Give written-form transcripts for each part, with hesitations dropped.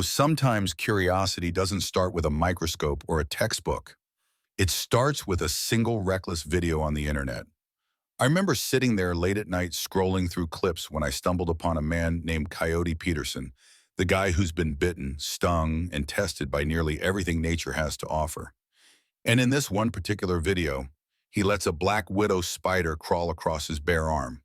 Sometimes curiosity doesn't start with a microscope or a textbook. It starts with a single reckless video on the internet. I remember sitting there late at night scrolling through clips when I stumbled upon a man named Coyote Peterson, the guy who's been bitten, stung, and tested by nearly everything nature has to offer. And in this one particular video, he lets a black widow spider crawl across his bare arm.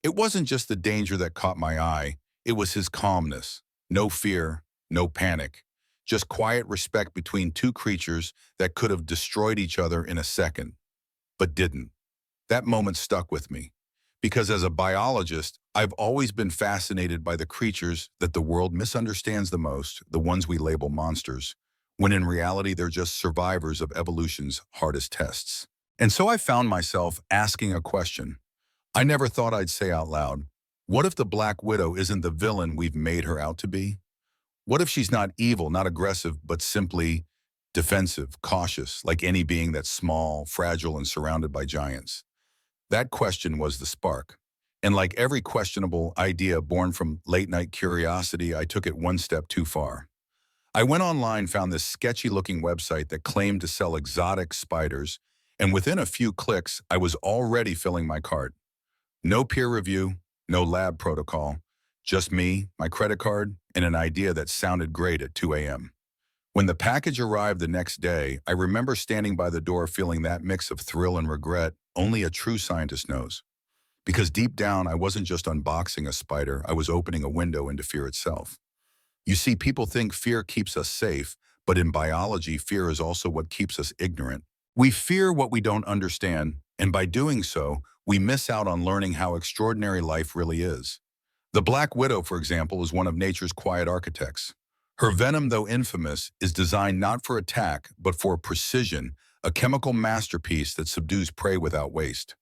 It wasn't just the danger that caught my eye, it was his calmness. No fear, no panic. Just quiet respect between two creatures that could have destroyed each other in a second, but didn't. That moment stuck with me, because as a biologist, I've always been fascinated by the creatures that the world misunderstands the most, the ones we label monsters, when in reality they're just survivors of evolution's hardest tests. And so I found myself asking a question I never thought I'd say out loud. What if the Black Widow isn't the villain we've made her out to be? What if she's not evil, not aggressive, but simply defensive, cautious, like any being that's small, fragile, and surrounded by giants? That question was the spark. And like every questionable idea born from late-night curiosity, I took it one step too far. I went online, found this sketchy-looking website that claimed to sell exotic spiders, and within a few clicks, I was already filling my cart. No peer review, no lab protocol, just me, my credit card, and an idea that sounded great at 2 a.m. When the package arrived the next day, I remember standing by the door feeling that mix of thrill and regret only a true scientist knows. Because deep down, I wasn't just unboxing a spider, I was opening a window into fear itself. You see, people think fear keeps us safe, but in biology, fear is also what keeps us ignorant. We fear what we don't understand, and by doing so, we miss out on learning how extraordinary life really is. The Black Widow, for example, is one of nature's quiet architects. Her venom, though infamous, is designed not for attack, but for precision, a chemical masterpiece that subdues prey without waste.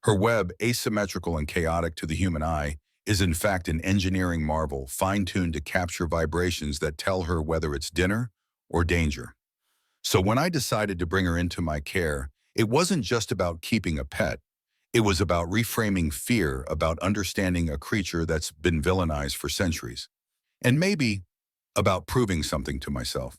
Her web, asymmetrical and chaotic to the human eye, is in fact an engineering marvel, fine-tuned to capture vibrations that tell her whether it's dinner or danger. So when I decided to bring her into my care, it wasn't just about keeping a pet. It was about reframing fear, about understanding a creature that's been villainized for centuries. And maybe about proving something to myself,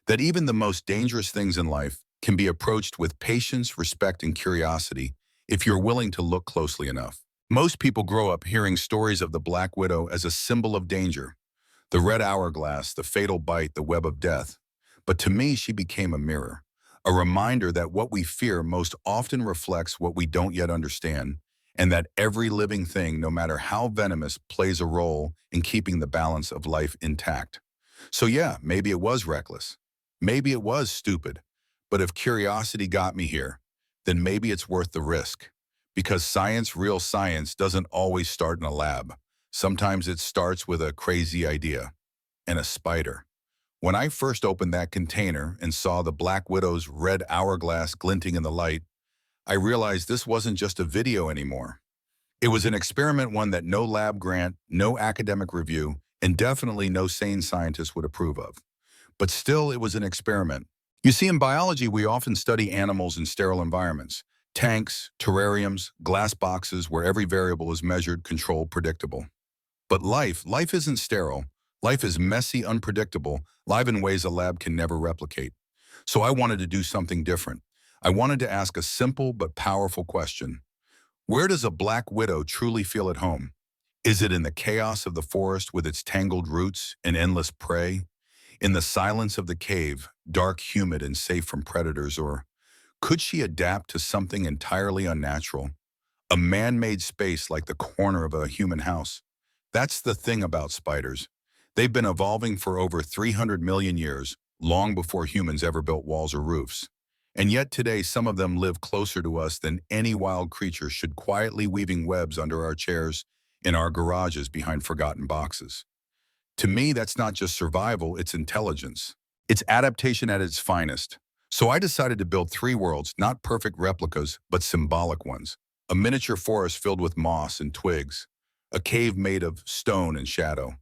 that even the most dangerous things in life can be approached with patience, respect, and curiosity if you're willing to look closely enough. Most people grow up hearing stories of the Black Widow as a symbol of danger, the red hourglass, the fatal bite, the web of death. But to me, she became a mirror, a reminder that what we fear most often reflects what we don't yet understand, and that every living thing, no matter how venomous, plays a role in keeping the balance of life intact. So yeah, maybe it was reckless. Maybe it was stupid. But if curiosity got me here, then maybe it's worth the risk. Because science, real science, doesn't always start in a lab. Sometimes it starts with a crazy idea and a spider. When I first opened that container and saw the Black Widow's red hourglass glinting in the light, I realized this wasn't just a video anymore. It was an experiment, one that no lab grant, no academic review, and definitely no sane scientist would approve of. But still, it was an experiment. You see, in biology, we often study animals in sterile environments. Tanks, terrariums, glass boxes where every variable is measured, controlled, predictable. But life isn't sterile. Life is messy, unpredictable, live in ways a lab can never replicate. So I wanted to do something different. I wanted to ask a simple but powerful question. Where does a Black Widow truly feel at home? Is it in the chaos of the forest with its tangled roots and endless prey? In the silence of the cave, dark, humid, and safe from predators? Or could she adapt to something entirely unnatural? A man-made space like the corner of a human house. That's the thing about spiders. They've been evolving for over 300 million years, long before humans ever built walls or roofs. And yet today, some of them live closer to us than any wild creature, should quietly weaving webs under our chairs, in our garages, behind forgotten boxes. To me, that's not just survival, it's intelligence. It's adaptation at its finest. So I decided to build three worlds, not perfect replicas, but symbolic ones. A miniature forest filled with moss and twigs, a cave made of stone and shadow,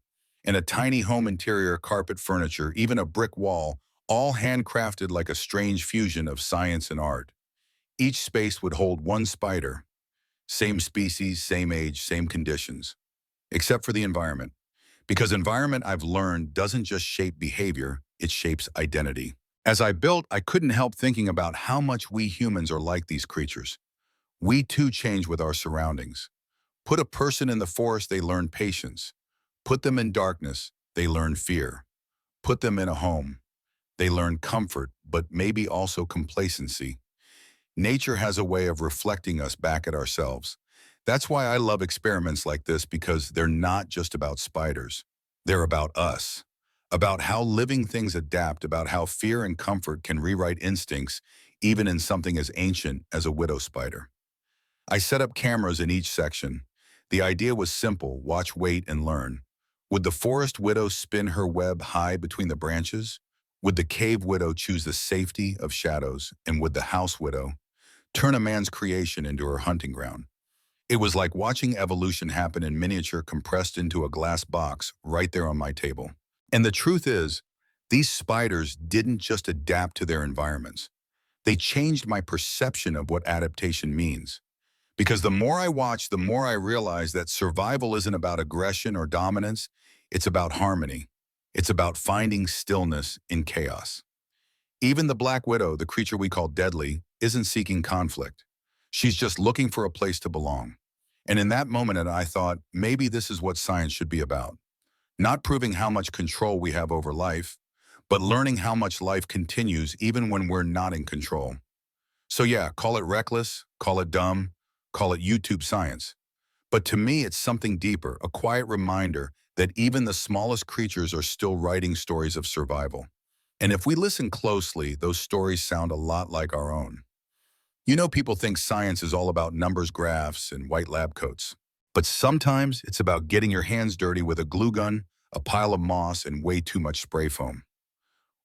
and a tiny home interior, carpet, furniture, even a brick wall, all handcrafted like a strange fusion of science and art. Each space would hold one spider, same species, same age, same conditions, except for the environment. Because environment, I've learned, doesn't just shape behavior, it shapes identity. As I built, I couldn't help thinking about how much we humans are like these creatures. We too change with our surroundings. Put a person in the forest, they learn patience. Put them in darkness, they learn fear. Put them in a home, they learn comfort, but maybe also complacency. Nature has a way of reflecting us back at ourselves. That's why I love experiments like this, because they're not just about spiders. They're about us, about how living things adapt, about how fear and comfort can rewrite instincts, even in something as ancient as a widow spider. I set up cameras in each section. The idea was simple: watch, wait, and learn. Would the forest widow spin her web high between the branches? Would the cave widow choose the safety of shadows? And would the house widow turn a man's creation into her hunting ground? It was like watching evolution happen in miniature, compressed into a glass box right there on my table. And the truth is, these spiders didn't just adapt to their environments. They changed my perception of what adaptation means. Because the more I watch, the more I realize that survival isn't about aggression or dominance. It's about harmony. It's about finding stillness in chaos. Even the Black Widow, the creature we call deadly, isn't seeking conflict. She's just looking for a place to belong. And in that moment, I thought, maybe this is what science should be about. Not proving how much control we have over life, but learning how much life continues even when we're not in control. So yeah, call it reckless, call it dumb, call it YouTube science. But to me, it's something deeper, a quiet reminder that even the smallest creatures are still writing stories of survival. And if we listen closely, those stories sound a lot like our own. You know, people think science is all about numbers, graphs, and white lab coats. But sometimes it's about getting your hands dirty with a glue gun, a pile of moss, and way too much spray foam.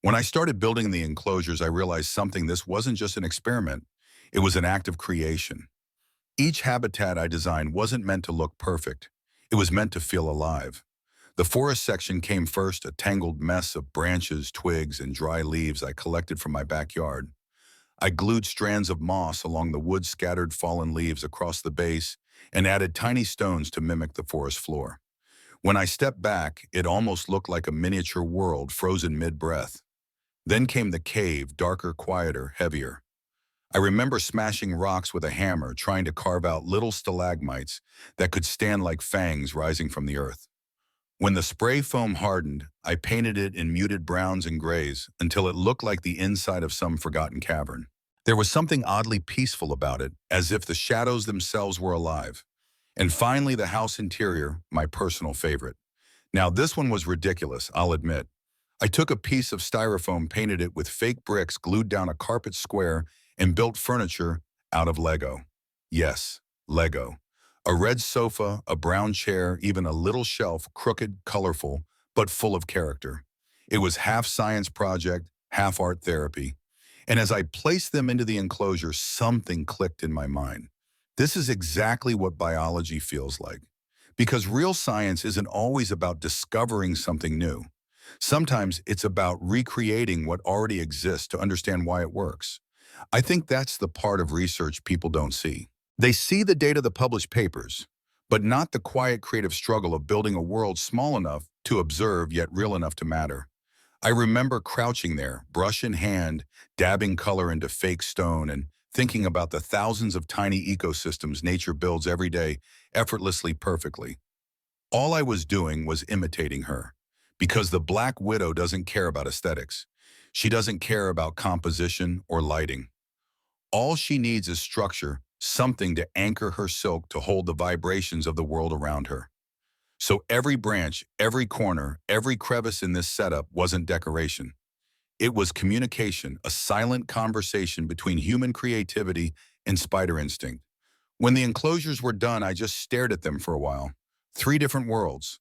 When I started building the enclosures, I realized something: this wasn't just an experiment, it was an act of creation. Each habitat I designed wasn't meant to look perfect. It was meant to feel alive. The forest section came first, a tangled mess of branches, twigs, and dry leaves I collected from my backyard. I glued strands of moss along the wood, scattered fallen leaves across the base, and added tiny stones to mimic the forest floor. When I stepped back, it almost looked like a miniature world frozen mid-breath. Then came the cave, darker, quieter, heavier. I remember smashing rocks with a hammer, trying to carve out little stalagmites that could stand like fangs rising from the earth. When the spray foam hardened, I painted it in muted browns and grays until it looked like the inside of some forgotten cavern. There was something oddly peaceful about it, as if the shadows themselves were alive. And finally, the house interior, my personal favorite. Now, this one was ridiculous, I'll admit. I took a piece of styrofoam, painted it with fake bricks, glued down a carpet square, and built furniture out of Lego. Yes, Lego. A red sofa, a brown chair, even a little shelf, crooked, colorful, but full of character. It was half science project, half art therapy. And as I placed them into the enclosure, something clicked in my mind. This is exactly what biology feels like. Because real science isn't always about discovering something new. Sometimes it's about recreating what already exists to understand why it works. I think that's the part of research people don't see. They see the data, the published papers, but not the quiet creative struggle of building a world small enough to observe yet real enough to matter. I remember crouching there, brush in hand, dabbing color into fake stone, and thinking about the thousands of tiny ecosystems nature builds every day, effortlessly, perfectly. All I was doing was imitating her. Because the Black Widow doesn't care about aesthetics. She doesn't care about composition or lighting. All she needs is structure, something to anchor her silk, to hold the vibrations of the world around her. So every branch, every corner, every crevice in this setup wasn't decoration. It was communication, a silent conversation between human creativity and spider instinct. When the enclosures were done, I just stared at them for a while. Three different worlds.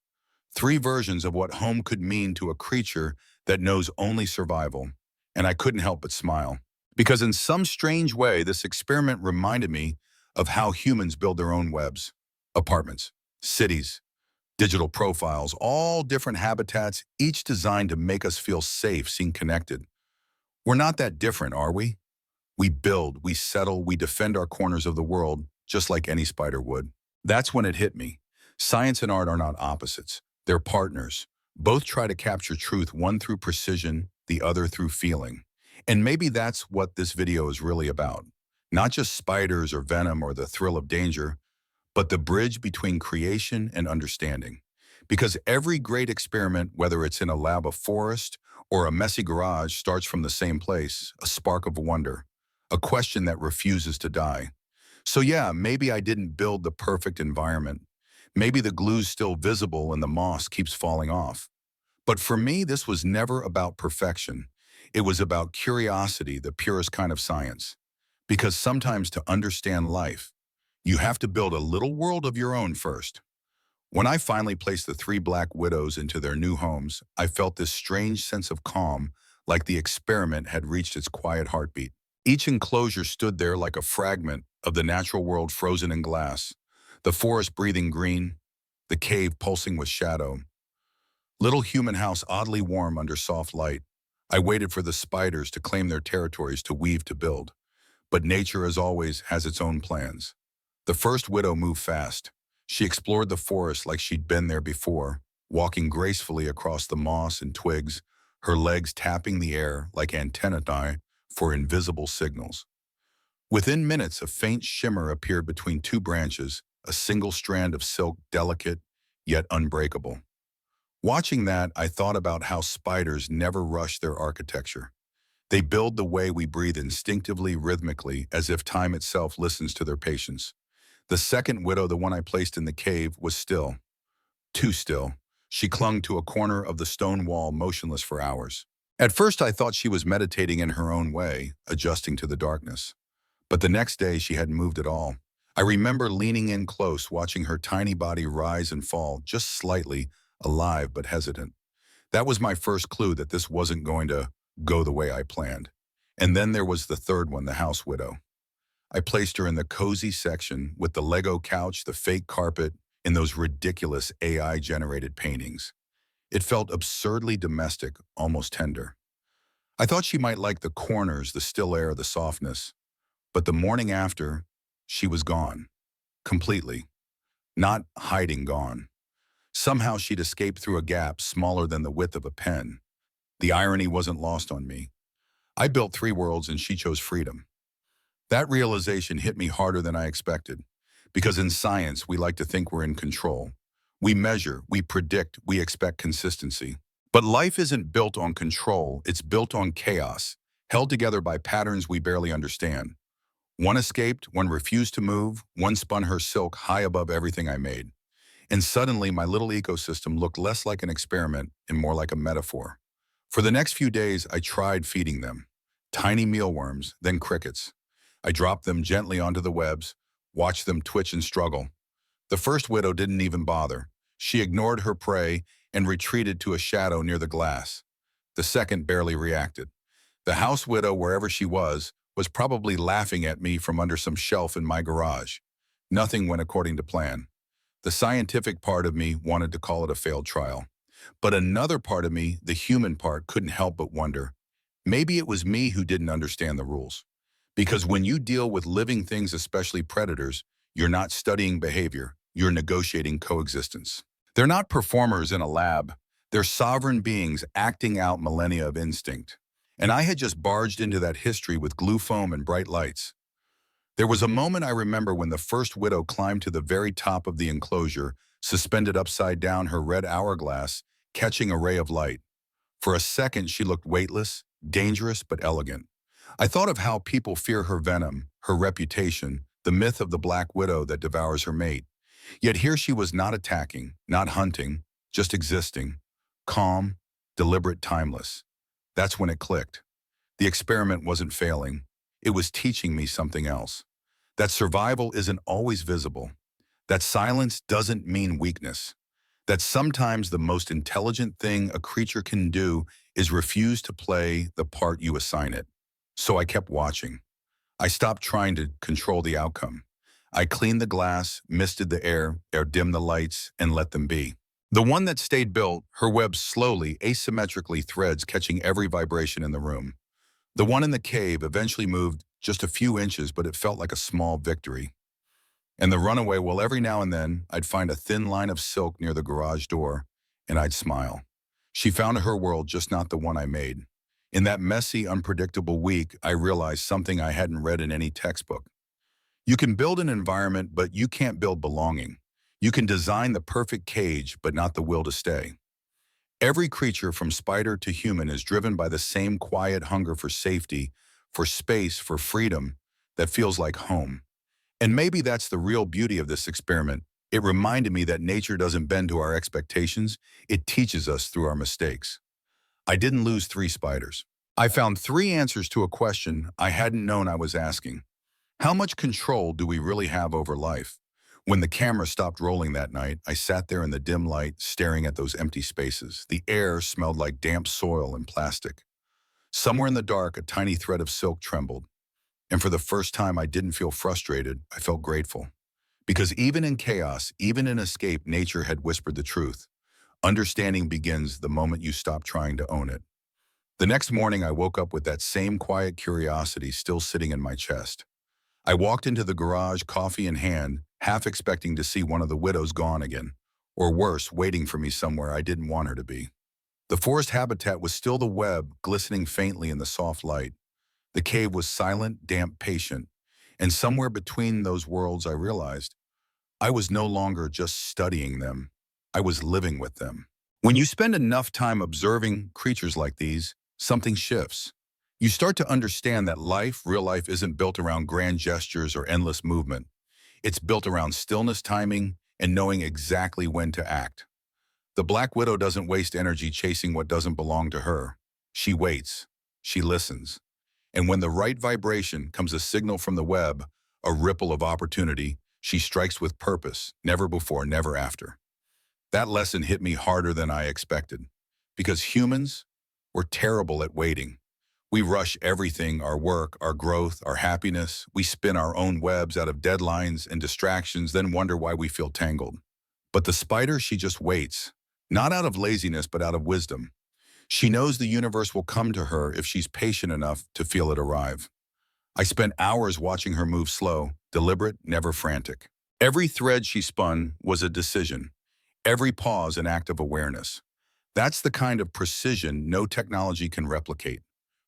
Three versions of what home could mean to a creature that knows only survival. And I couldn't help but smile. Because in some strange way, this experiment reminded me of how humans build their own webs. Apartments, cities, digital profiles, all different habitats, each designed to make us feel safe, seen, connected. We're not that different, are we? We build, we settle, we defend our corners of the world, just like any spider would. That's when it hit me. Science and art are not opposites. They're partners. Both try to capture truth, one through precision, the other through feeling. And maybe that's what this video is really about. Not just spiders or venom or the thrill of danger, but the bridge between creation and understanding. Because every great experiment, whether it's in a lab, a forest, or a messy garage, starts from the same place, a spark of wonder, a question that refuses to die. So yeah, maybe I didn't build the perfect environment. Maybe the glue's still visible and the moss keeps falling off. But for me, this was never about perfection. It was about curiosity, the purest kind of science. Because sometimes to understand life, you have to build a little world of your own first. When I finally placed the three black widows into their new homes, I felt this strange sense of calm, like the experiment had reached its quiet heartbeat. Each enclosure stood there like a fragment of the natural world frozen in glass, the forest breathing green, the cave pulsing with shadow. Little human house oddly warm under soft light. I waited for the spiders to claim their territories to weave to build. But nature, as always, has its own plans. The first widow moved fast. She explored the forest like she'd been there before, walking gracefully across the moss and twigs, her legs tapping the air like antennae for invisible signals. Within minutes, a faint shimmer appeared between two branches, a single strand of silk, delicate yet unbreakable. Watching that, I thought about how spiders never rush their architecture. They build the way we breathe instinctively, rhythmically, as if time itself listens to their patience. The second widow, the one I placed in the cave, was still. Too still. She clung to a corner of the stone wall, motionless for hours. At first, I thought she was meditating in her own way, adjusting to the darkness. But the next day, she hadn't moved at all. I remember leaning in close, watching her tiny body rise and fall, just slightly, alive but hesitant. That was my first clue that this wasn't going to go the way I planned. And then there was the third one, the house widow. I placed her in the cozy section with the Lego couch, the fake carpet, and those ridiculous AI-generated paintings. It felt absurdly domestic, almost tender. I thought she might like the corners, the still air, the softness. But the morning after, she was gone. Completely. Not hiding, gone. Somehow she'd escaped through a gap smaller than the width of a pen. The irony wasn't lost on me. I built three worlds and she chose freedom. That realization hit me harder than I expected. Because in science, we like to think we're in control. We measure, we predict, we expect consistency. But life isn't built on control, it's built on chaos, held together by patterns we barely understand. One escaped, one refused to move, one spun her silk high above everything I made. And suddenly my little ecosystem looked less like an experiment and more like a metaphor. For the next few days, I tried feeding them. Tiny mealworms, then crickets. I dropped them gently onto the webs, watched them twitch and struggle. The first widow didn't even bother. She ignored her prey and retreated to a shadow near the glass. The second barely reacted. The house widow, wherever she was probably laughing at me from under some shelf in my garage. Nothing went according to plan. The scientific part of me wanted to call it a failed trial. But another part of me, the human part, couldn't help but wonder. Maybe it was me who didn't understand the rules. Because when you deal with living things, especially predators, you're not studying behavior, you're negotiating coexistence. They're not performers in a lab. They're sovereign beings acting out millennia of instinct. And I had just barged into that history with glue foam and bright lights. There was a moment I remember when the first widow climbed to the very top of the enclosure, suspended upside down, her red hourglass, catching a ray of light. For a second, she looked weightless, dangerous, but elegant. I thought of how people fear her venom, her reputation, the myth of the black widow that devours her mate. Yet here she was, not attacking, not hunting, just existing, calm, deliberate, timeless. That's when it clicked. The experiment wasn't failing. It was teaching me something else. That survival isn't always visible. That silence doesn't mean weakness. That sometimes the most intelligent thing a creature can do is refuse to play the part you assign it. So I kept watching. I stopped trying to control the outcome. I cleaned the glass, misted the air, dimmed the lights, and let them be. The one that stayed built, her webs slowly, asymmetrically threads catching every vibration in the room. The one in the cave eventually moved just a few inches, but it felt like a small victory. And the runaway, well, every now and then, I'd find a thin line of silk near the garage door, and I'd smile. She found her world, just not the one I made. In that messy, unpredictable week, I realized something I hadn't read in any textbook. You can build an environment, but you can't build belonging. You can design the perfect cage, but not the will to stay. Every creature from spider to human is driven by the same quiet hunger for safety, for space, for freedom that feels like home. And maybe that's the real beauty of this experiment. It reminded me that nature doesn't bend to our expectations, it teaches us through our mistakes. I didn't lose three spiders. I found three answers to a question I hadn't known I was asking. How much control do we really have over life? When the camera stopped rolling that night, I sat there in the dim light, staring at those empty spaces. The air smelled like damp soil and plastic. Somewhere in the dark, a tiny thread of silk trembled. And for the first time, I didn't feel frustrated, I felt grateful. Because even in chaos, even in escape, nature had whispered the truth. Understanding begins the moment you stop trying to own it. The next morning, I woke up with that same quiet curiosity still sitting in my chest. I walked into the garage, coffee in hand, half expecting to see one of the widows gone again, or worse, waiting for me somewhere I didn't want her to be. The forest habitat was still the web, glistening faintly in the soft light. The cave was silent, damp, patient, and somewhere between those worlds I realized I was no longer just studying them, I was living with them. When you spend enough time observing creatures like these, something shifts. You start to understand that life, real life, isn't built around grand gestures or endless movement. It's built around stillness, timing, and knowing exactly when to act. The Black Widow doesn't waste energy chasing what doesn't belong to her. She waits. She listens. And when the right vibration comes, a signal from the web, a ripple of opportunity, she strikes with purpose, never before, never after. That lesson hit me harder than I expected. Because humans, we're terrible at waiting. We rush everything, our work, our growth, our happiness. We spin our own webs out of deadlines and distractions, then wonder why we feel tangled. But the spider, she just waits. Not out of laziness, but out of wisdom. She knows the universe will come to her if she's patient enough to feel it arrive. I spent hours watching her move slow, deliberate, never frantic. Every thread she spun was a decision. Every pause an act of awareness. That's the kind of precision no technology can replicate.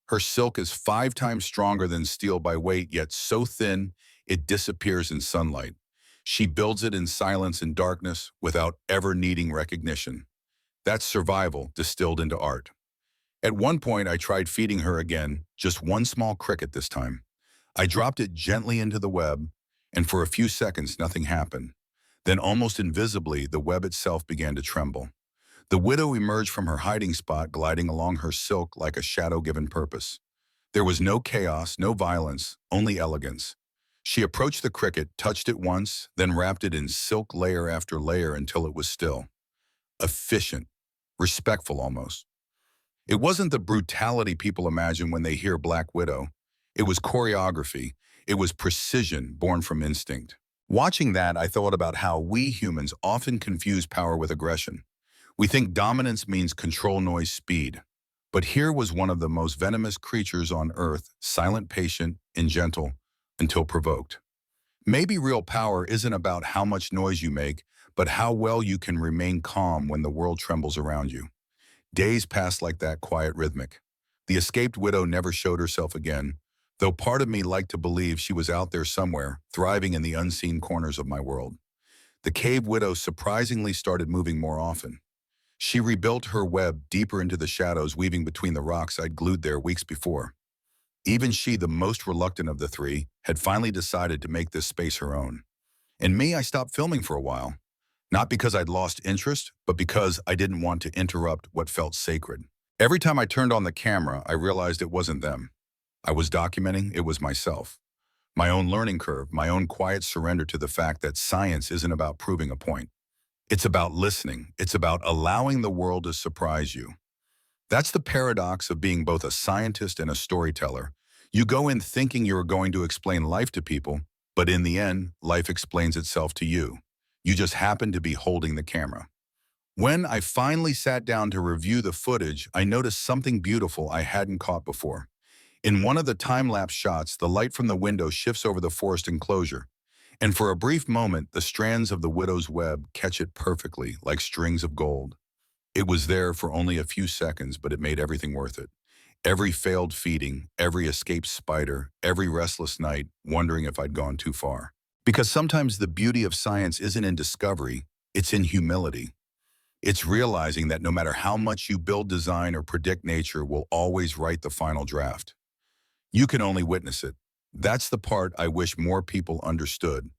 Her silk is 5 times stronger than steel by weight, yet so thin it disappears in sunlight. She builds it in silence and darkness without ever needing recognition. That's survival distilled into art. At one point, I tried feeding her again, just one small cricket this time. I dropped it gently into the web, and for a few seconds, nothing happened. Then, almost invisibly, the web itself began to tremble. The widow emerged from her hiding spot, gliding along her silk like a shadow given purpose. There was no chaos, no violence, only elegance. She approached the cricket, touched it once, then wrapped it in silk layer after layer until it was still. Efficient, respectful almost. It wasn't the brutality people imagine when they hear Black Widow. It was choreography. It was precision born from instinct. Watching that, I thought about how we humans often confuse power with aggression. We think dominance means control, noise, speed. But here was one of the most venomous creatures on Earth, silent, patient, and gentle, until provoked. Maybe real power isn't about how much noise you make, but how well you can remain calm when the world trembles around you. Days passed like that, quiet, rhythmic. The escaped widow never showed herself again, though part of me liked to believe she was out there somewhere, thriving in the unseen corners of my world. The cave widow surprisingly started moving more often. She rebuilt her web deeper into the shadows, weaving between the rocks I'd glued there weeks before. Even she, the most reluctant of the three, had finally decided to make this space her own. And me, I stopped filming for a while. Not because I'd lost interest, but because I didn't want to interrupt what felt sacred. Every time I turned on the camera, I realized it wasn't them. I was documenting, it was myself. My own learning curve, my own quiet surrender to the fact that science isn't about proving a point. It's about listening. It's about allowing the world to surprise you. That's the paradox of being both a scientist and a storyteller. You go in thinking you're going to explain life to people, but in the end, life explains itself to you. You just happen to be holding the camera. When I finally sat down to review the footage, I noticed something beautiful I hadn't caught before. In one of the time-lapse shots, the light from the window shifts over the forest enclosure, and for a brief moment, the strands of the widow's web catch it perfectly, like strings of gold. It was there for only a few seconds, but it made everything worth it. Every failed feeding, every escaped spider, every restless night, wondering if I'd gone too far. Because sometimes the beauty of science isn't in discovery, it's in humility. It's realizing that no matter how much you build, design, or predict, nature will always write the final draft. You can only witness it. That's the part I wish more people understood.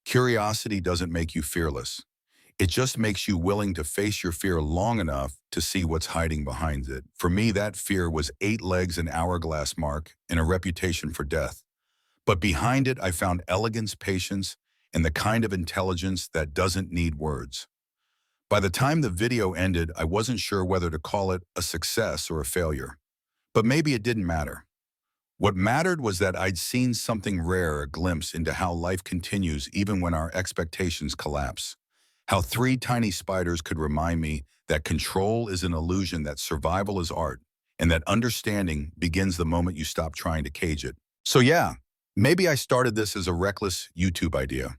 Curiosity doesn't make you fearless. It just makes you willing to face your fear long enough to see what's hiding behind it. For me, that fear was 8 legs, an hourglass mark, and a reputation for death. But behind it, I found elegance, patience, and the kind of intelligence that doesn't need words. By the time the video ended, I wasn't sure whether to call it a success or a failure. But maybe it didn't matter. What mattered was that I'd seen something rare, a glimpse into how life continues even when our expectations collapse. How 3 tiny spiders could remind me that control is an illusion, that survival is art, and that understanding begins the moment you stop trying to cage it. So yeah, maybe I started this as a reckless YouTube idea.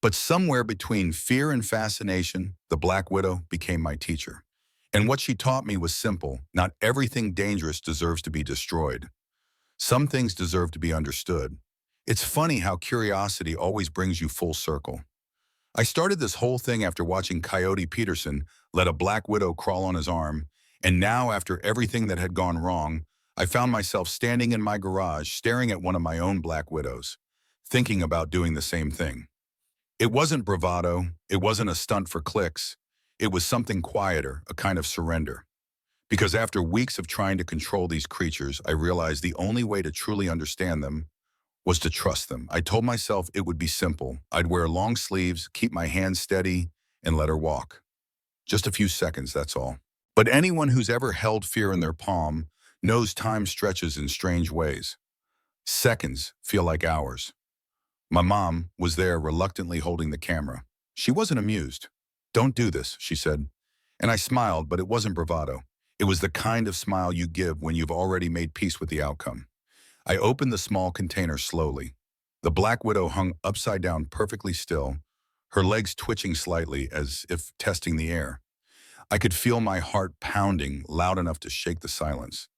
But somewhere between fear and fascination, the Black Widow became my teacher. And what she taught me was simple: not everything dangerous deserves to be destroyed. Some things deserve to be understood. It's funny how curiosity always brings you full circle. I started this whole thing after watching Coyote Peterson let a black widow crawl on his arm, and now, after everything that had gone wrong, I found myself standing in my garage staring at one of my own black widows, thinking about doing the same thing. It wasn't bravado, it wasn't a stunt for clicks, it was something quieter, a kind of surrender. Because after weeks of trying to control these creatures, I realized the only way to truly understand them was to trust them. I told myself it would be simple. I'd wear long sleeves, keep my hands steady, and let her walk. Just a few seconds, that's all. But anyone who's ever held fear in their palm knows time stretches in strange ways. Seconds feel like hours. My mom was there, reluctantly holding the camera. She wasn't amused. "Don't do this," she said. And I smiled, but it wasn't bravado. It was the kind of smile you give when you've already made peace with the outcome. I opened the small container slowly. The black widow hung upside down, perfectly still, her legs twitching slightly as if testing the air. I could feel my heart pounding loud enough to shake the silence.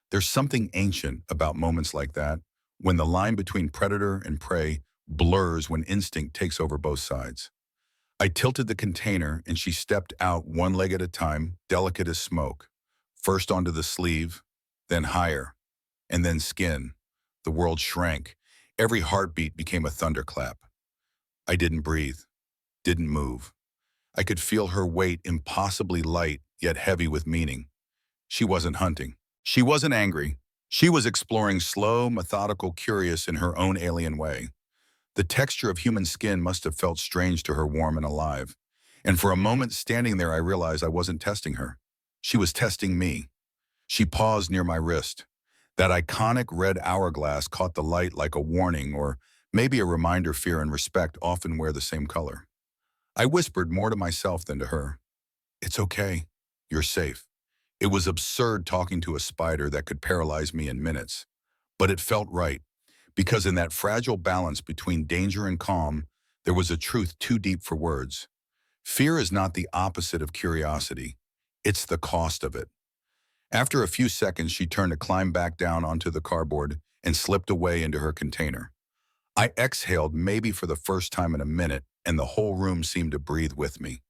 There's something ancient about moments like that, when the line between predator and prey blurs, when instinct takes over both sides. I tilted the container and she stepped out, one leg at a time, delicate as smoke. First onto the sleeve, then higher, and then skin. The world shrank. Every heartbeat became a thunderclap. I didn't breathe, didn't move. I could feel her weight, impossibly light, yet heavy with meaning. She wasn't hunting. She wasn't angry. She was exploring, slow, methodical, curious in her own alien way. The texture of human skin must have felt strange to her, warm and alive. And for a moment, standing there, I realized I wasn't testing her. She was testing me. She paused near my wrist. That iconic red hourglass caught the light like a warning, or maybe a reminder. Fear and respect often wear the same color. I whispered, more to myself than to her, "It's okay. You're safe." It was absurd talking to a spider that could paralyze me in minutes. But it felt right, because in that fragile balance between danger and calm, there was a truth too deep for words. Fear is not the opposite of curiosity. It's the cost of it. After a few seconds, she turned to climb back down onto the cardboard and slipped away into her container. I exhaled, maybe for the first time in a minute, and the whole room seemed to breathe with me.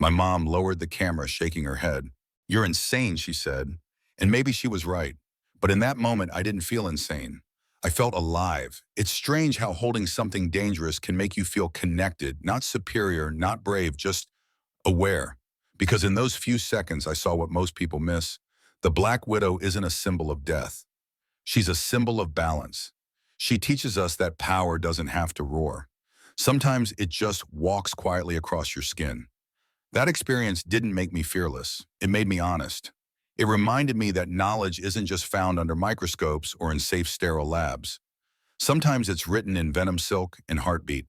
My mom lowered the camera, shaking her head. "You're insane," she said. And maybe she was right. But in that moment, I didn't feel insane. I felt alive. It's strange how holding something dangerous can make you feel connected, not superior, not brave, just aware. Because in those few seconds, I saw what most people miss. The Black Widow isn't a symbol of death. She's a symbol of balance. She teaches us that power doesn't have to roar. Sometimes it just walks quietly across your skin. That experience didn't make me fearless. It made me honest. It reminded me that knowledge isn't just found under microscopes or in safe, sterile labs. Sometimes it's written in venom, silk, and heartbeat.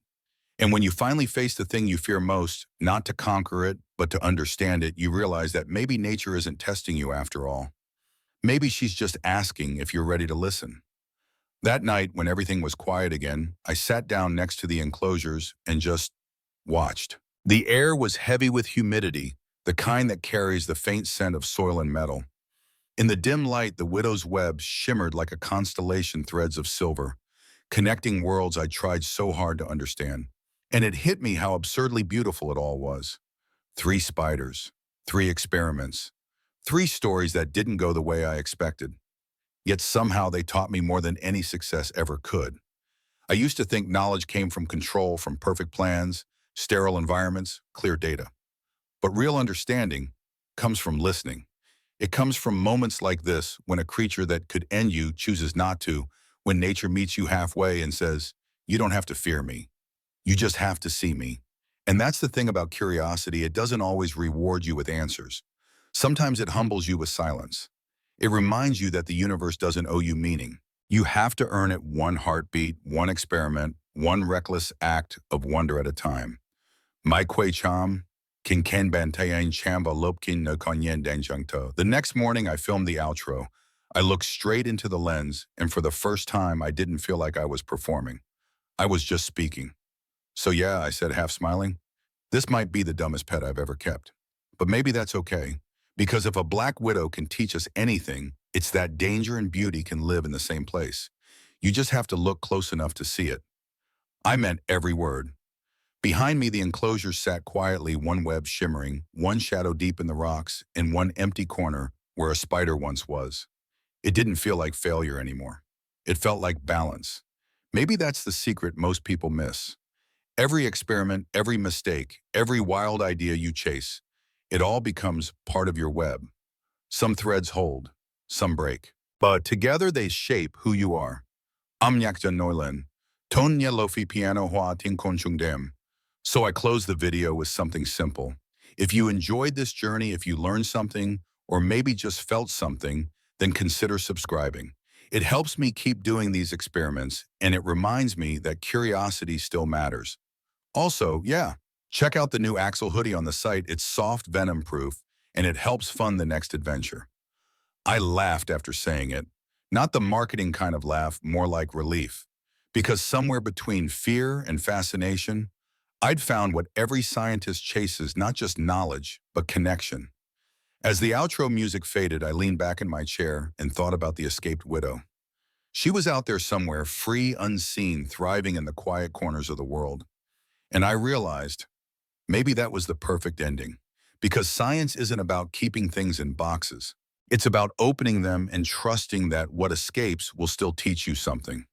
And when you finally face the thing you fear most, not to conquer it, but to understand it, you realize that maybe nature isn't testing you after all. Maybe she's just asking if you're ready to listen. That night, when everything was quiet again, I sat down next to the enclosures and just watched. The air was heavy with humidity, the kind that carries the faint scent of soil and metal. In the dim light, the widow's web shimmered like a constellation threads of silver, connecting worlds I tried so hard to understand. And it hit me how absurdly beautiful it all was. 3 spiders, 3 experiments, 3 stories that didn't go the way I expected. Yet somehow they taught me more than any success ever could. I used to think knowledge came from control, from perfect plans, sterile environments, clear data. But real understanding comes from listening. It comes from moments like this, when a creature that could end you chooses not to, when nature meets you halfway and says, "You don't have to fear me. You just have to see me." And that's the thing about curiosity. It doesn't always reward you with answers. Sometimes it humbles you with silence. It reminds you that the universe doesn't owe you meaning. You have to earn it one heartbeat, one experiment, one reckless act of wonder at a time. Mai Kwei Cham, Kin Ken Bantayan Chamba Lopkin no Konyen Danjungto. The next morning I filmed the outro. I looked straight into the lens, and for the first time I didn't feel like I was performing. I was just speaking. "So yeah," I said, half smiling, "this might be the dumbest pet I've ever kept. But maybe that's okay. Because if a black widow can teach us anything, it's that danger and beauty can live in the same place. You just have to look close enough to see it." I meant every word. Behind me, the enclosure sat quietly, one web shimmering, one shadow deep in the rocks, and one empty corner where a spider once was. It didn't feel like failure anymore. It felt like balance. Maybe that's the secret most people miss. Every experiment, every mistake, every wild idea you chase, it all becomes part of your web. Some threads hold, some break. But together they shape who you are. Amnyakja Noilen, Ton Nye Lofi Piano Hua Ting Konchung Dem. So I close the video with something simple. If you enjoyed this journey, if you learned something, or maybe just felt something, then consider subscribing. It helps me keep doing these experiments, and it reminds me that curiosity still matters. Also, yeah, check out the new Axel hoodie on the site. It's soft, venom-proof, and it helps fund the next adventure. I laughed after saying it. Not the marketing kind of laugh, more like relief. Because somewhere between fear and fascination, I'd found what every scientist chases, not just knowledge, but connection. As the outro music faded, I leaned back in my chair and thought about the escaped widow. She was out there somewhere, free, unseen, thriving in the quiet corners of the world. And I realized maybe that was the perfect ending. Because science isn't about keeping things in boxes. It's about opening them and trusting that what escapes will still teach you something.